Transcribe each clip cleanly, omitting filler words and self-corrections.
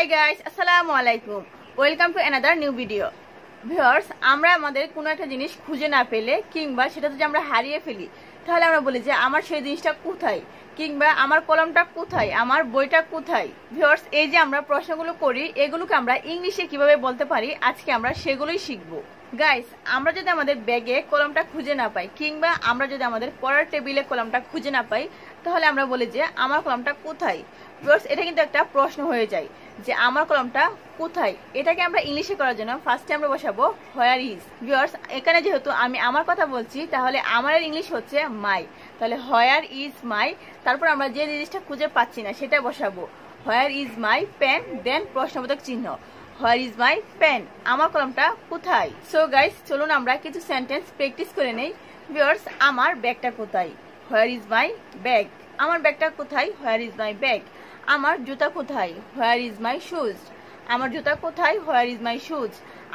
Hi guys, আসসালামু আলাইকুম। Welcome to another new video. Viewers, আমরা আমাদের কোনো একটা জিনিস খুঁজে না পেলে কিংবা সেটা যদি আমরা হারিয়ে ফেলি, তাহলে আমরা বলি যে আমার সেই জিনিসটা কোথায়, কিংবা আমার কলমটা কোথায়, আমার বইটা কোথায়। ভিউয়ার্স, এই যে আমরা প্রশ্নগুলো করি, এগুলোকে আমরা ইংলিশে কিভাবে বলতে পারি, আজকে আমরা সেগুলোই শিখবো। গাইস, আমরা যদি আমাদের ব্যাগে কলমটা খুঁজে না পাই, কিংবা আমরা যদি আমাদের পড়ার টেবিলে কলমটা খুঁজে না পাই, তাহলে আমরা বলি যে আমার কলমটা কোথায়। ভিউয়ার্স, এটা কিন্তু একটা প্রশ্ন হয়ে যায় যে আমার কলমটা কোথায়। এটাকে আমরা ইংলিশে করার জন্য ফার্স্টে আমরা বসাবো হোয়ার ইজ। ভিউয়ার্স, এখানে যেহেতু আমি আমার কথা বলছি, তাহলে আমার ইংলিশ হচ্ছে মাই। তাহলে হোয়ার ইজ মাই, তারপর আমরা যে জিনিসটা খুঁজে পাচ্ছি না সেটা বসাবো হোয়ার ইজ মাই পেন, দেন প্রশ্নবোধক চিহ্ন হোয়ার ইজ মাই পেন, আমার কলমটা কোথায়। সো গাইস, চলুন আমরা কিছু সেন্টেন্স প্র্যাকটিস করে নেই। ভিউয়ার্স, আমার ব্যাগটা কোথায়, হোয়ার ইজ মাই ব্যাগ। আমার ব্যাগটা কোথায়, হোয়ার ইজ মাই ব্যাগ। আমার জুতা কোথায়, হোয়ার ইজ মাই শুজ। আমার জুতা কোথায়, হোয়ার ইজ মাই শুজ।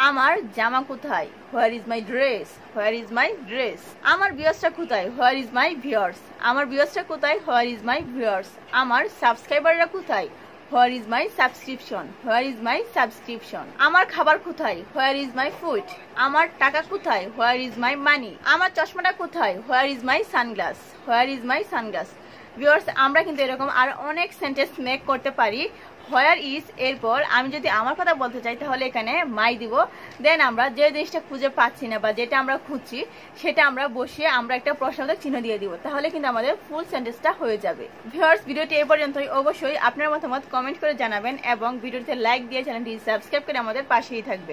আমার জামা কোথায়, where is my dress, where is my dress. আমার ভিউয়ার্সটা কোথায়, হোয়ার ইজ মাই ভিউয়ার্স। আমার ভিউয়ার্সটা কোথায়, হোয়ার ইজ মাই ভিউয়ার্স। আমার সাবস্ক্রাইবাররা কোথায়, where is my subscription, where is my subscription. আমার খাবার কোথায়, হোয়ার ইজ মাই ফুড। আমার টাকা কোথায়, হোয়ার ইজ মাই মানি। আমার চশমাটা কোথায়, where is my sunglass, where is my sunglass. Viewers, আমরা কিন্তু এরকম আর অনেক সেন্টেন্স মেক করতে পারি। হোয়ার ইজ এরপর আমি যদি আমার কথা বলতে চাই, তাহলে এখানে মাই দিব। দেন আমরা যে জিনিসটা খুঁজে পাচ্ছি না বা যেটা আমরা খুঁজছি সেটা আমরা বসিয়ে আমরা একটা প্রশ্নবোধক চিহ্ন দিয়ে দিব, তাহলে কিন্তু আমাদের ফুল সেন্টেন্সটা হয়ে যাবে। ভিউয়ার্স, ভিডিওটি এই পর্যন্তই। অবশ্যই আপনার মতামত কমেন্ট করে জানাবেন এবং ভিডিওতে লাইক দিয়ে চ্যানেলটি সাবস্ক্রাইব করে আমাদের পাশেই থাকবেন।